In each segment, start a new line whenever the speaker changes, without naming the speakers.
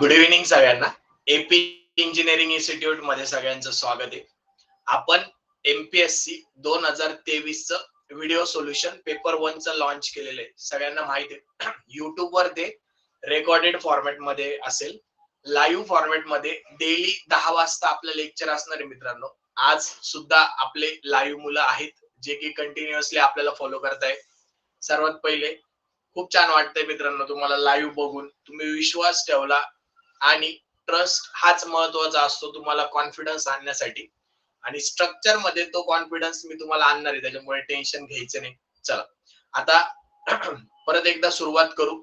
Good evening सगळ्यांना. AP engineering institute मध्ये सगळ्यांचं स्वागत आहे. आपण एमपीएससी 2023 च व्हिडिओ सोल्युशन पेपर 1 चं लॉन्च केलेलं आहे. सगळ्यांना माहिती आहे. युट्यूब वर ते रेकॉर्डेड फॉर्मॅट मध्ये असेल, लाईव्ह फॉर्मॅट मध्ये डेली 10 वाजता आपलं लेक्चर असणार आहे मित्रांनो. आज सुद्धा आपले लाईव्ह मुलं आहेत जे की कंटिन्युअसली आपल्याला फॉलो करताय. सर्वात पहिले खूप छान वाटतंय मित्रांनो तुम्हाला लाईव्ह बघून. तुम्ही विश्वास ठेवला आणि ट्रस्ट हाच महत्वाचा असतो तुम्हाला कॉन्फिडन्स आणण्यासाठी, आणि स्ट्रक्चर मध्ये तो कॉन्फिडन्स मी तुम्हाला आणणार आहे, त्याच्यामुळे टेन्शन घ्यायचं नाही. चला आता परत एकदा सुरुवात करू.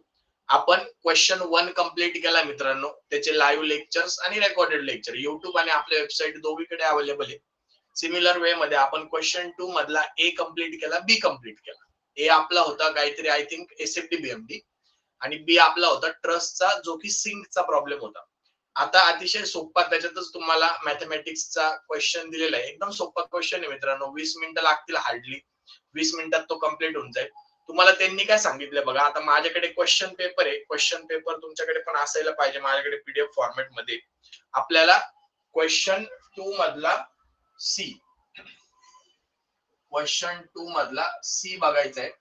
आपण क्वेश्चन 1 कंप्लीट केला मित्रांनो. त्याचे लाईव्ह लेक्चर्स आणि रेकॉर्डेड लेक्चर युट्यूब आणि आपल्या वेबसाईट दोन्हीकडे अवेलेबल आहे. सिमिलर वे मध्ये आपण क्वेश्चन 2 मधला ए कंप्लीट केला, बी कंप्लीट केला. ए आपला होता काहीतरी आय थिंक एसएफडी बीएमडी, आणि बी आपला होता ट्रस्टचा जो की सिंकचा प्रॉब्लेम होता. आता अतिशय सोपा त्याच्यातच तुम्हाला मॅथमॅटिक्सचा क्वेश्चन दिलेला आहे. एकदम सोपा क्वेश्चन आहे मित्रांनो. 20 मिनिटं लागतील हार्डली. 20 मिनिटात तो कम्प्लीट होऊन जाईल. तुम्हाला त्यांनी काय सांगितलं बघा. आता माझ्याकडे क्वेश्चन पेपर आहे. क्वेश्चन पेपर तुमच्याकडे पण असायला पाहिजे. माझ्याकडे पीडीएफ फॉर्मॅट मध्ये आपल्याला क्वेश्चन 2 मधला सी, क्वेश्चन 2 मधला सी बघायचा आहे.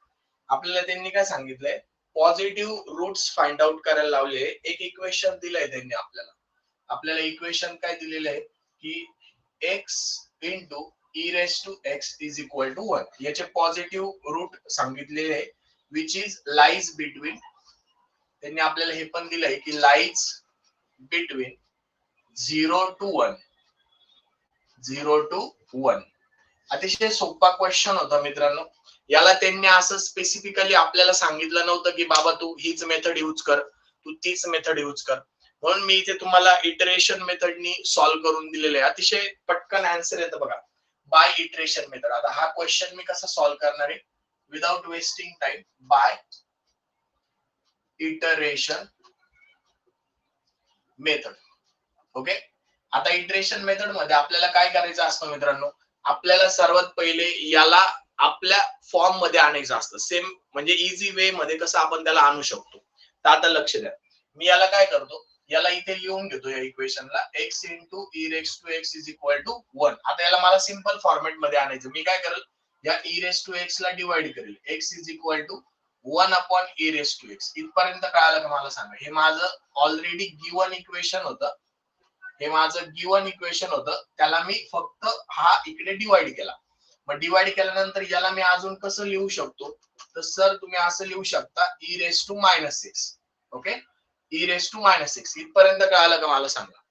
आपल्याला त्यांनी काय सांगितलंय, पॉझिटिव्ह रूट्स फाइंड आउट करायला लावले. एक इक्वेशन दिलंय त्यांनी आपल्याला इक्वेशन काय दिलेलं आहे की x into e raise to x is equal to 1. याचे पॉझिटिव्ह रूट सांगितलेले आहे विच इज लाईज बिटवीन. त्यांनी आपल्याला हे पण दिलंय की लाईज बिटवीन 0 to 1. 0 to 1. अतिशय सोपा क्वेश्चन होता मित्रांनो. याला त्यांनी असं स्पेसिफिकली आपल्याला सांगितलं नव्हतं की बाबा तू हीच मेथड यूज कर, तू तीच मेथड यूज कर. म्हणून मी इथे तुम्हाला इटरेशन मेथडनी सॉल्व्ह करून दिलेले आहे. अतिशय पटकन आन्सर येतं बघा, बाय इटरेशन मेथड. आता हा क्वेश्चन मी कसा सॉल्व्ह करणार आहे, without wasting time, by iteration method. Okay. आता इटरेशन मेथड मध्ये आपल्याला काय करायचं असतं मित्रांनो, आपल्याला सर्वात पहिले याला आपल्या फॉर्म मध्ये आणायचं असतं. सेम म्हणजे इझी वे मध्ये कसं आपण त्याला आणू शकतो. तर आता लक्ष द्या, मी याला काय करतो, याला इथे लिहून घेतो या इक्वेशनला x into e raise to x is equal to 1. आता याला मला सिंपल फॉर्मॅट मध्ये आणायचं. मी काय करेल, या ई रेस टू एक्स ला डिवाइड करेल. x is equal to 1 upon e raise to x. इथपर्यंत कळालं का मला सांगा. हे माझं ऑलरेडी गिवन इक्वेशन होतं. हे माझं गिवन इक्वेशन होतं, त्याला मी फक्त हा इकडे डिवाइड केला. मग डिवाइड केल्यानंतर याला मी अजून कसं लिहू शकतो, तर सर तुम्ही असं लिहू शकता e raise to minus 6. Okay, e raise to minus 6. इथपर्यंत कळालं का मला सांगा.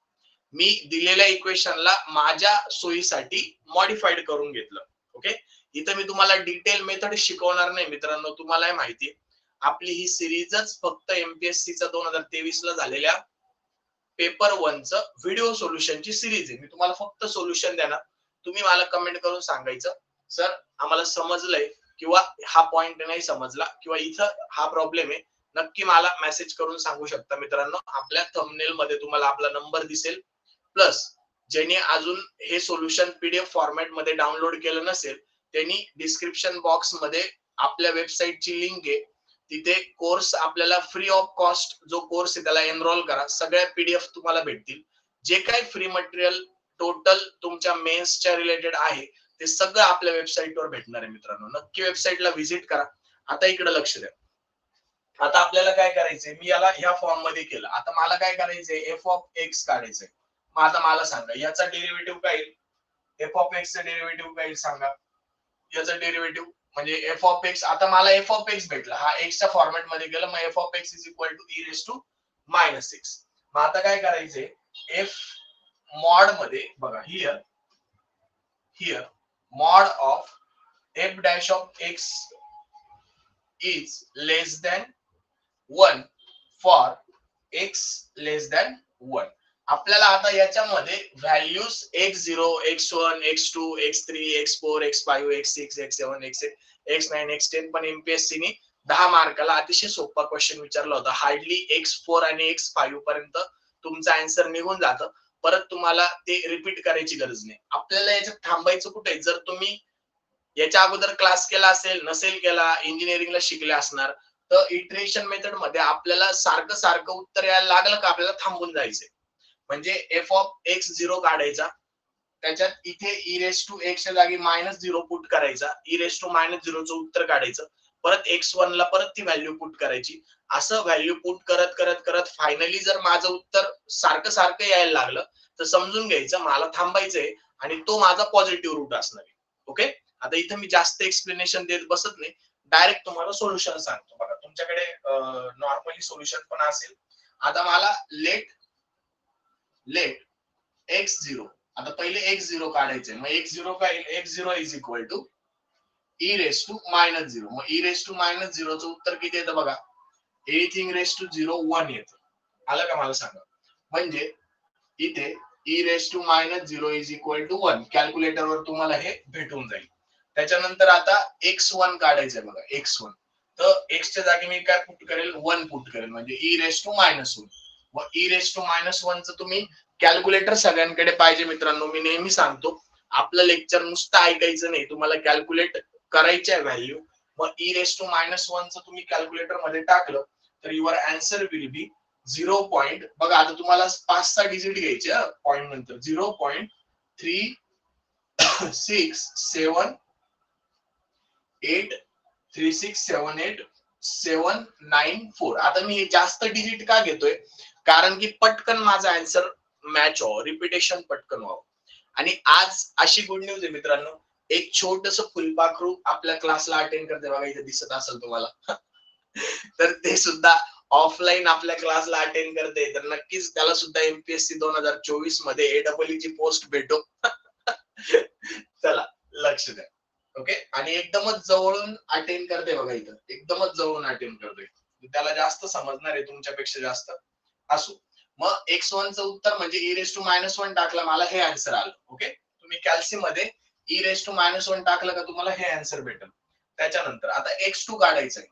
मी दिलेल्या इक्वेशनला माझ्या सोयीसाठी मॉडिफाईड करून घेतलं. ओके, इथं मी तुम्हाला डिटेल मेथड शिकवणार नाही मित्रांनो. तुम्हाला माहिती आपली ही सिरीजच फक्त एमपीएससीचा 2023 ला झालेल्या पेपर 1 चं व्हिडिओ सोल्युशनची सिरीज आहे. मी तुम्हाला फक्त सोल्युशन देणार. तुम्ही मला कमेंट करून सांगायचं, सर आम्हाला समजलंय किंवा हा पॉइंट नाही समजला किंवा इथं हा प्रॉब्लेम आहे. नक्की मला मेसेज करून सांगू शकता मित्रांनो. आपल्या थंबनेल मध्ये तुम्हाला आपला नंबर दिसेल. प्लस ज्यांनी अजून हे सोल्युशन पीडीएफ फॉर्मॅट मध्ये डाउनलोड केलं नसेल, त्यांनी डिस्क्रिप्शन बॉक्स मध्ये आपल्या वेबसाईटची लिंक आहे, तिथे कोर्स आपल्याला फ्री ऑफ कॉस्ट जो कोर्स आहे त्याला एनरोल करा. सगळ्या पीडीएफ तुम्हाला भेटतील. जे काही फ्री मटेरियल टोटल तुमच्या मेन्सच्या रिलेटेड आहे ते सगळं आपल्या वेबसाईटवर भेटणार आहे मित्रांनो. नक्की वेबसाईटला व्हिजिट करा. आता इकडे लक्ष द्या. आता आपल्याला काय करायचंय, मी याला ह्या फॉर्म मध्ये केलं. आता मला काय करायचंय, एफ ऑफ एक्स काढायचंय. मग आता मला सांगा याचा डेरिव्हेटिव्ह काय येईल, एफ ऑफ एक्स चा डेरिव्हेटिव्ह काय येईल सांगा. याचा डेरिव्हेटिव्ह म्हणजे एफ ऑफ एक्स. आता मला एफ ऑफ एक्स भेटला, हा एक्सच्या फॉर्मॅट मध्ये गेलं. मग f of x is equal to e raise to minus 6. मग आता काय करायचंय, एफ मॉड मध्ये बघा, here mod of f dash of x is less than 1 for x less than 1. आपल्याला आता याच्यामध्ये values x0, x1, x2, x3, x4, x5, x6, x7, x8, x9, x10 पण एमपीएससी ने 10 मार्काला अतिशय सोपा क्वेश्चन विचारला होता. हार्डली x4 आणि x5 पर्यंत तुमचा आन्सर निघून जातं. परत तुम्हाला ते रिपीट करायची गरज नाही. आपल्याला याच्यात थांबायचं कुठे, जर तुम्ही याच्या अगोदर क्लास केला असेल, नसेल केला, इंजिनिअरिंगला शिकले असणार, तर इटरेशन मेथड मध्ये आपल्याला सारखं सारखं उत्तर यायला लागलं का आपल्याला थांबून जायचंय. म्हणजे एफ ऑफ एक्स 0 काढायचा, त्याच्यात इथे ई रेस टू एक्स च्या जागी -0 पुट करायचा, ई रेस टू -0 चं उत्तर काढायचं, परत x1 ला परत ती व्हॅल्यू पुट करायची. असं व्हॅल्यू पुट करत करत करत फायनली जर माझं उत्तर सारखं सारखं यायला लागलं तर समजून घ्यायचं मला थांबायचंय आणि तो माझा पॉझिटिव्ह रूट असणार आहे. ओके. आता इथं मी जास्त एक्सप्लेनेशन देत बसत नाही, डायरेक्ट तुम्हाला सोल्युशन सांगतो. बघा तुमच्याकडे नॉर्मली सोल्युशन पण असेल. आता मला लेट x0, आता पहिले x0 काढायचंय. मग x0 काय येईल, x0 is equal to e raise to -0. मग ई रेस टू -0 चं उत्तर किती येतं बघा, एनिथिंग रेस टू 0 1 येतं. आलं का मला सांगा. म्हणजे इथे e raise to -0 is equal to 1 calculator वर तुम्हाला हे भेटून जाईल. त्याच्यानंतर आता x1 काढायचंय बघा, x1. तर x च्या जागी मी काय पुट करेल, 1 पुट करेल, म्हणजे ई रेस टू -1. मग ई रेस टू -1 चं तुम्ही कॅल्क्युलेटर सगळ्यांकडे पाहिजे मित्रांनो. मी नेहमी सांगतो आपलं लेक्चर नुसतं ऐकायचं नाही, तुम्हाला कॅल्क्युलेट करायच्या व्हॅल्यू. मग ई रेस टू -1 चं तुम्ही कॅल्क्युलेटर मध्ये टाकलं तर युअर आन्सर विल बी 0. बघा आता तुम्हाला 5-6 डिजिट घ्यायचे पॉइंट नंतर 0.3678367879 आता मी हे जास्त डिजिट का घेतोय, कारण की पटकन माझा आन्सर मॅच व्हावं, रिपिटेशन पटकन व्हावं. आणि आज अशी गुड न्यूज आहे मित्रांनो, एक छोटस फुलपाखरू आपल्या क्लासला अटेंड करते बघा, इथे दिसत असेल तुम्हाला. तर ते सुद्धा ऑफलाईन आपल्या क्लासला अटेंड करते, तर नक्कीच त्याला सुद्धा एमपीएससी 2024 मध्ये एडब्ल्यू ची पोस्ट भेटो. चला लक्ष द्या. ओके. आणि एकदमच जवळून अटेंड करते बघा, इथं एकदमच जवळून अटेंड करतोय, त्याला जास्त समजणार आहे तुमच्यापेक्षा जास्त. असो. मग x1 चं उत्तर म्हणजे ई रेस टू -1 टाकला, मला हे आन्सर आलं. ओके. तुम्ही कॅल्सी मध्ये ई रेस टू -1 टाकलं का तुम्हाला हे आन्सर भेटेल. त्याच्यानंतर आता x2 काढायचंय.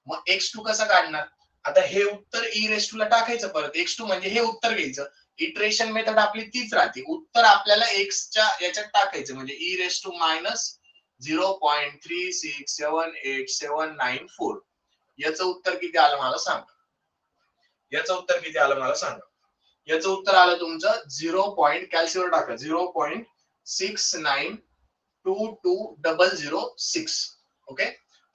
मग x2 कसा काढणार, आता हे उत्तर ई रेस टू ला टाकायचं, परत x2 म्हणजे हे उत्तर घ्यायचं. इटरेशन मेथड आपली तीच राहते, उत्तर आपल्याला x च्या याच्यात टाकायचं, म्हणजे ई रेस टू -0.367879 याचं उत्तर किती आलं मला सांगा. याचं उत्तर किती आलं मला सांगा. याचं उत्तर आलं तुमचं 0. कॅल्सीवर टाका 0.69220006. ओके.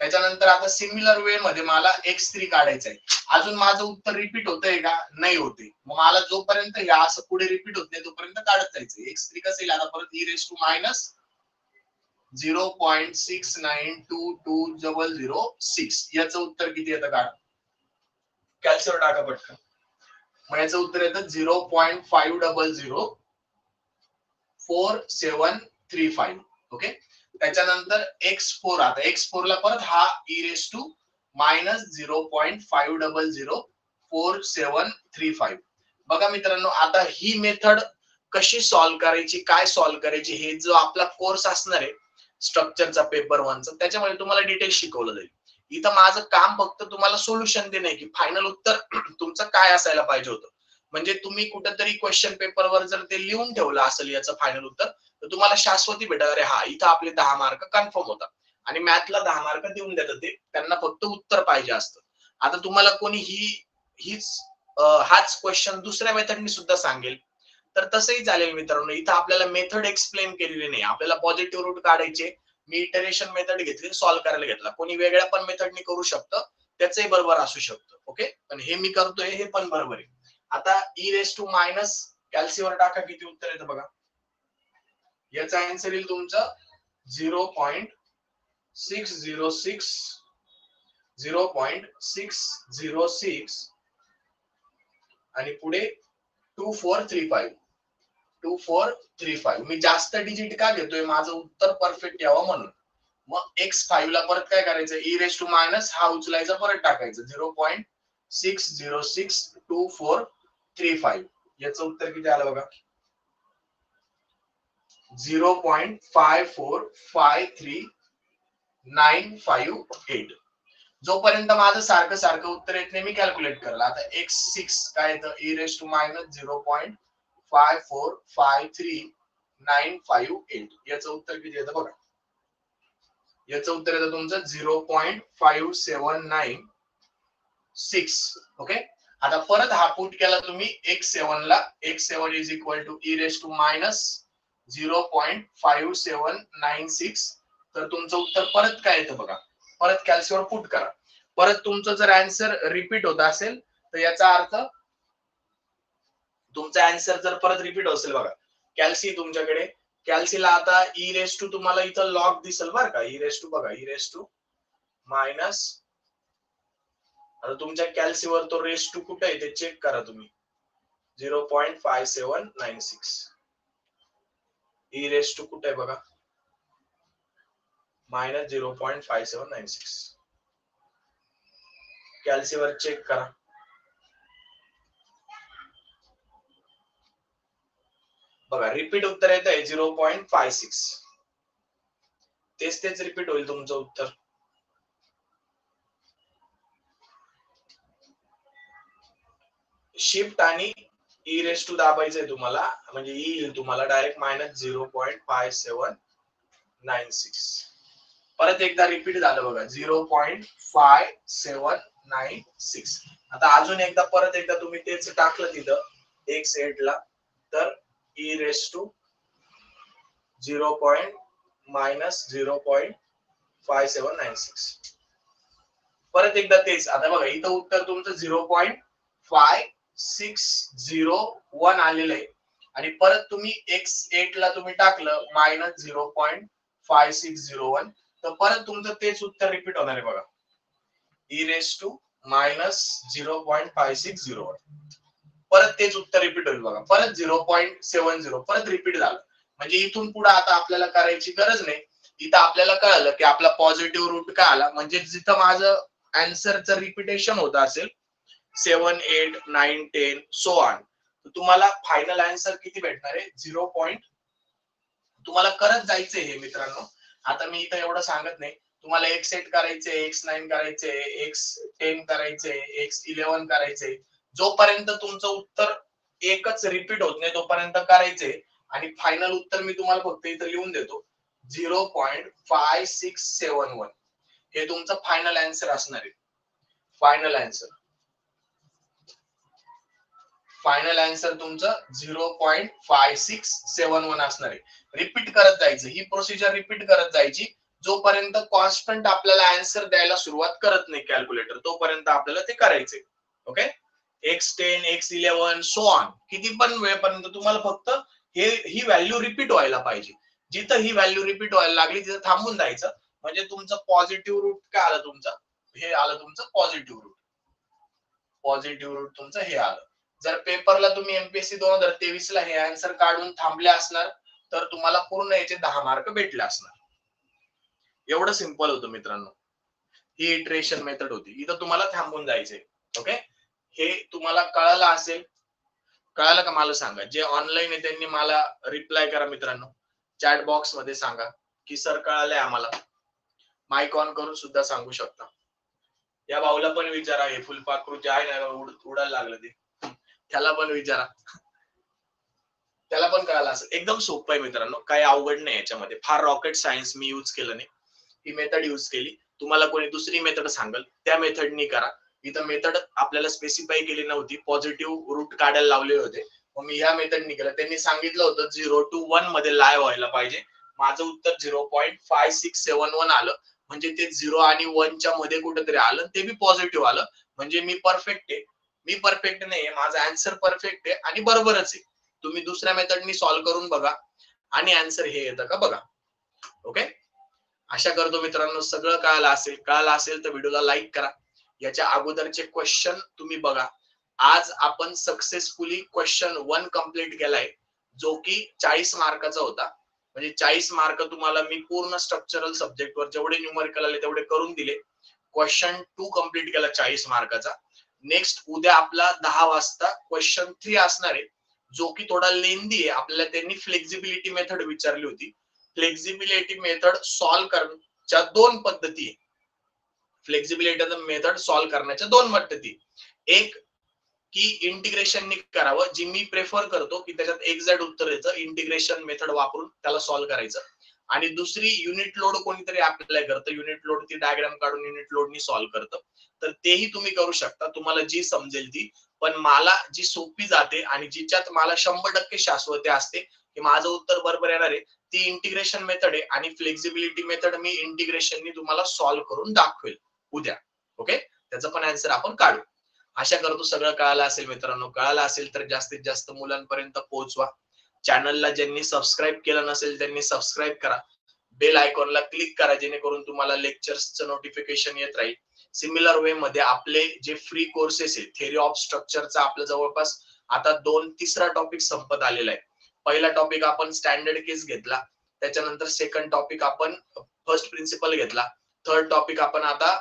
त्याच्यानंतर आता सिमिलर वे मध्ये मला x3 काढायचंय. अजून माझं उत्तर रिपीट होतंय का, नाही होते. मग मला जोपर्यंत हे असं पुढे रिपीट होत नाही तोपर्यंत काढत जायचं. x3 कसं येईल आता परत ई रेस टू -0.69220006 याचं उत्तर किती येतं काढा. कॅल्सीवर टाका पटकन. मग याचं उत्तर येतं 0.5004735. ओके. त्याच्यानंतर x4, आता x4 ला परत हा ई रेस टू -0.5004735. बघा मित्रांनो, आता ही मेथड कशी सॉल्व्ह करायची, काय सॉल्व्ह करायची, हे जो आपला कोर्स असणार आहे स्ट्रक्चरचा पेपर 1 चा, त्याच्यामध्ये तुम्हाला डिटेल शिकवलं जाईल. इथं माझं काम फक्त तुम्हाला सोल्युशन देणे, की फायनल उत्तर तुमचं काय असायला पाहिजे होतं. म्हणजे तुम्ही कुठेतरी क्वेश्चन पेपरवर जर ते लिहून ठेवलं असेल याचं फायनल उत्तर, तर तुम्हाला शाश्वती भेटेल, अरे हा इथं आपले 10 मार्क कन्फर्म होतात. आणि मॅथला 10 मार्क देऊन देतात ते, त्यांना फक्त उत्तर पाहिजे असतं. आता तुम्हाला कोणी हीच हाच क्वेश्चन दुसऱ्या मेथडनी सुद्धा सांगेल तर तसंही चालेल मित्रांनो. इथं आपल्याला मेथड एक्सप्लेन केलेली नाही, आपल्याला पॉझिटिव्ह रूट काढायचे. मी इटरेशन मेथड घेतली, सॉल्व्ह करायला घेतला. कोणी वेगळ्या पण मेथडनी करू शकतं, त्याचंही बरोबर असू शकतं. ओके. पण हे मी करतोय हे पण बरोबर आहे. आता ई रेस टू मायनस कॅल्सीवर टाका, किती उत्तर येतं बघा. याचा आन्सर येईल तुमचं 0.606 आणि पुढे 2435. मी जास्त डिजिट का घेतोय, माझं उत्तर परफेक्ट यावं म्हणून. मग x5 ला परत काय करायचं, ई रेस टू मायनस हा उचलायचा, परत टाकायचं 0.6062435. याचं उत्तर किती आलं बघा, 0.5453958. जोपर्यंत माझं सारखं सारखं उत्तर येत नाही मी कॅल्क्युलेट करला. आता x6 काय येतं, ई रेस टू मायनस 0.5453958. याचं उत्तर किती येतं बघा. याचं उत्तर येतं तुमचं 0.5796. ओके, आता परत हा पुट केला तुम्ही x7 ला, x7 is equal to e raise to minus 0.5796. तर तुमचं उत्तर परत काय येतं बघा, परत कॅल्सीवर पुट करा. परत तुमचं जर आन्सर रिपीट होत असेल तर याचा अर्थ तुमचा आन्सर जर परत रिपीट असेल बघा, कॅल्सी तुमच्याकडे, कॅल्सीला आता ई रेस टू तुम्हाला इथं लॉग दिसेल बरं का, ई रेस टू बघा, ई रेस टू मायनस, आता तुमच्या कॅल्सीवर तो रेस टू कुठे आहे ते चेक करा तुम्ही, 0.5796. ई रेस टू कुठे आहे बघा, मायनस 0.5796. कॅल्सीवर चेक करा. बघा रिपीट उत्तर येत आहे 0.56. तेच रिपीट होईल तुमचं उत्तर. शिफ्ट आणि ई रेस टू दाबायचंय तुम्हाला, म्हणजे ई येईल तुम्हाला डायरेक्ट मायनस 0.5796. परत एकदा रिपीट झालं बघा, 0.5796. आता अजून एकदा परत एकदा तुम्ही तेच टाकलं तिथं x8 ला, तर ई रेस टू 0.5796. परत एकदा तेच. आता बघा इथं उत्तर तुमचं 0.5601 आलेलं आहे, आणि परत तुम्ही x8 ला तुम्ही टाकलं मायनस 0.5601, तर परत तुमचं तेच उत्तर रिपीट होणार आहे बघा, ई रेस टू मायनस 0.5601. परत तेच उत्तर रिपीट होईल बघा, परत 0.70 परत रिपीट झालं. म्हणजे इथून पुढे आता आपल्याला करायची गरज नाही. इथं आपल्याला कळलं की आपला पॉझिटिव्ह रूट काय आला, म्हणजे जिथं माझं आन्सरचं रिपिटेशन होत असेल 7, 8, 9, 10 सो ऑन, तुम्हाला फायनल आन्सर किती भेटणार आहे, 0. तुम्हाला करत जायचंय हे मित्रांनो. आता मी इथं एवढं सांगत नाही, तुम्हाला x8 करायचंय, x9 करायचंय, x10 करायचंय, x11 करायचंय. जोपर्यंत तुमचं उत्तर एकच रिपीट होत नाही तोपर्यंत करायचंय. आणि फायनल उत्तर मी तुम्हाला फक्त इथं लिहून देतो, 0.5671. हे तुमचं फायनल आन्सर असणार आहे. फायनल आन्सर तुमचं 0.5671 असणार आहे. रिपीट करत जायचं, ही प्रोसिजर रिपीट करत जायची जोपर्यंत कॉन्स्टंट आपल्याला आन्सर द्यायला सुरुवात करत नाही कॅल्क्युलेटर, तोपर्यंत आपल्याला ते करायचंय. Okay, x10, x11 so on, किती पण वेळपर्यंत तुम्हाला फक्त ही व्हॅल्यू रिपीट व्हायला पाहिजे. जिथं ही व्हॅल्यू रिपीट व्हायला लागली तिथं थांबून जायचं. म्हणजे तुमचं पॉझिटिव्ह रूट काय आलं, तुमचं हे आलं, तुमचं पॉझिटिव्ह रूट. पॉझिटिव्ह रूट तुमचं हे आलं. जर पेपरला तुम्ही एमपीएससी 2023 ला हे आन्सर काढून थांबले असणार तर तुम्हाला पूर्ण याचे 10 मार्क भेटले असणार. एवढं सिंपल होतं मित्रांनो. ही इटरेशन मेथड होती. इथं तुम्हाला थांबून जायचंय. ओके, हे तुम्हाला कळालं असेल. कळालं का मला सांगा. जे ऑनलाईन आहे त्यांनी मला रिप्लाय करा मित्रांनो. चॅट बॉक्स मध्ये सांगा की सर कळालंय आम्हाला. माइक ऑन करून सुद्धा सांगू शकता. या भाऊला पण विचारा, हे फुलपाखरू जे आहे ना उडायला लागलं ते, त्याला पण विचारा, त्याला पण कळालं असेल. एकदम सोपं आहे मित्रांनो, काही अवघड नाही याच्यामध्ये. फार रॉकेट सायन्स मी यूज केलं नाही, ही मेथड यूज केली. तुम्हाला कोणी दुसरी मेथड सांगेल त्या मेथडनी करा. इथं मेथड आपल्याला स्पेसिफाय केली नव्हती, पॉझिटिव्ह रूट काढायला लावले होते, मग मी ह्या मेथडनी केलं. त्यांनी सांगितलं होतं 0 to 1 मध्ये लाय व्हायला पाहिजे. माझं उत्तर 0.5671 आलं, म्हणजे ते 0 आणि 1 च्या मध्ये कुठेतरी आलं, ते बी पॉझिटिव्ह आलं. म्हणजे मी परफेक्ट आहे. मी परफेक्ट नाही, माझा आन्सर परफेक्ट आहे आणि बरोबरच आहे. तुम्ही दुसऱ्या मेथडनी सॉल्व्ह करून बघा आणि आन्सर हे येतं का बघा. ओके, आशा करतो मित्रांनो सगळं कळालं असेल. कळालं असेल तर व्हिडिओला लाईक करा. याच्या अगोदरचे क्वेश्चन तुम्ही बघा. आज आपण सक्सेसफुली क्वेश्चन 1 कंप्लीट केलाय, जो की 40 मार्काचा होता. म्हणजे 40 मार्क तुम्हाला मी पूर्ण स्ट्रक्चरल सब्जेक्टवर जेवढे न्यूमरिकल आले तेवढे करून दिले. क्वेश्चन 2 कंप्लीट केला 40 मार्काचा. नेक्स्ट उद्या आपला 10 वाजता क्वेश्चन 3 असणार आहे, जो की थोडा लेंदी आहे. आपल्याला त्यांनी फ्लेक्झिबिलिटी मेथड विचारली होती. फ्लेक्झिबिलिटी मेथड सॉल्व्ह करण्याच्या 2 पद्धती आहे. फ्लेक्झिबिलिटी मेथड सॉल्व्ह करण्याच्या 2 पद्धती. एक की इंटिग्रेशननी करावं, जी मी प्रेफर करतो की त्याच्यात एक्झॅक्ट उत्तर यायचं, इंटिग्रेशन मेथड वापरून त्याला सॉल्व्ह करायचं. आणि दुसरी युनिट लोड कोणीतरी अप्लाय करतं, युनिट लोड ती डायग्राम काढून युनिट लोडनी सॉल्व्ह करतं. तर तेही तुम्ही करू शकता, तुम्हाला जी समजेल ती. पण मला जी सोपी जाते आणि जिच्यात मला 100% शाश्वती असते की माझं उत्तर बरोबर येणार आहे, ती इंटिग्रेशन मेथड आहे. आणि फ्लेक्झिबिलिटी मेथड मी इंटिग्रेशननी तुम्हाला सॉल्व्ह करून दाखवेल उद्या. ओके, त्याचं पण आन्सर आपण काढू. आशा करतो सगळं कळालं असेल मित्रांनो. कळालं असेल तर जास्तीत जास्त मुलांपर्यंत पोहोचवा. चॅनलला ज्यांनी सबस्क्राईब केलं नसेल त्यांनी सबस्क्राईब करा. बेल आयकॉनला क्लिक करा, जेणेकरून तुम्हाला लेक्चर्सचं नोटिफिकेशन येत राहील. सिमिलर वे मध्ये आपले जे फ्री कोर्सेस आहेत, थेरी ऑफ स्ट्रक्चरचा आपलं जवळपास आता तिसरा टॉपिक संपत आलेला आहे. पहिला टॉपिक आपण स्टँडर्ड केस घेतला, त्याच्यानंतर सेकंड टॉपिक आपण फर्स्ट प्रिन्सिपल घेतला, थर्ड टॉपिक आपण आता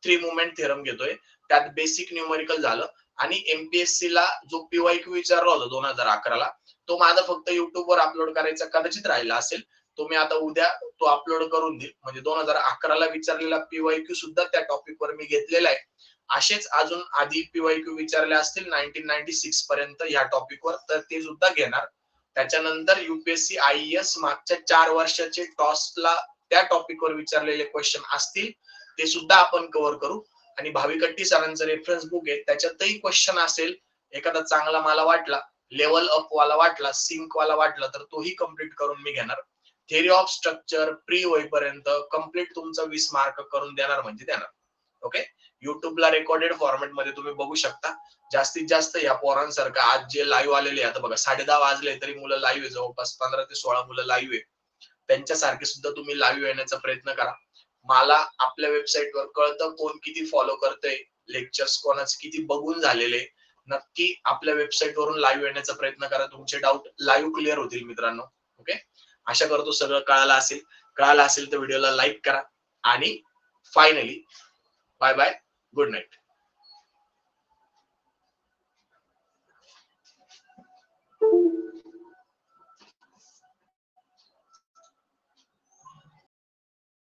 थ्री मुवमेंट थेरम घेतोय. त्यात बेसिक न्यूमेरिकल झालं. आणि एमपीएससी ला जो पीवायक्यू विचारला होता 2011 ला, तो माझा फक्त युट्यूबवर अपलोड करायचा कदाचित राहिला असेल. तो मी आता उद्या तो अपलोड करून देईल. म्हणजे 2011 ला विचारलेला पीवायक्यू सुद्धा त्या टॉपिक वर मी घेतलेला आहे. असेच अजून आधी पीवायक्यू विचारले असतील 1996 पर्यंत या टॉपिक वर, तर ते सुद्धा घेणार. त्याच्यानंतर युपीएससी आयएएस मागच्या 4 वर्षाचे टॉसला त्या टॉपिक वर विचारलेले क्वेश्चन असतील, ते सुद्धा आपण कव्हर करू. आणि भाविकट्टी सरांचं रेफरन्स बुक आहे, त्याच्यातही क्वेश्चन असेल, एखादा चांगला मला वाटला, लेवल अप वाला वाटला, सिंक वाला वाटला, तर तोही कम्प्लीट करून मी घेणार. थेरी ऑफ स्ट्रक्चर प्री होईपर्यंत कम्प्लीट तुमचं 20 मार्क करून देणार म्हणजे देणार. ओके, युट्यूबला रेकॉर्डेड फॉर्मॅट मध्ये तुम्ही बघू शकता. जास्तीत जास्त या पोरांसारखं आज जे लाईव्ह आलेले, आता बघा 10:30 वाजले तरी मुलं लाईव्ह आहे, जवळपास 15 ते 16 मुलं लाईव्ह आहे. त्यांच्यासारखे सुद्धा तुम्ही लाईव्ह येण्याचा प्रयत्न करा. मला आपल्या वेबसाईटवर कळतं कोण किती फॉलो करतंय, लेक्चर्स कोणाचे किती बघून झालेले. नक्की आपल्या वेबसाईट वरून लाईव्ह येण्याचा प्रयत्न करा, तुमचे डाऊट लाईव्ह क्लिअर होतील मित्रांनो. ओके, आशा करतो सगळं कळालं असेल. कळालं असेल तर व्हिडिओला लाईक करा. आणि finally bye bye, good night.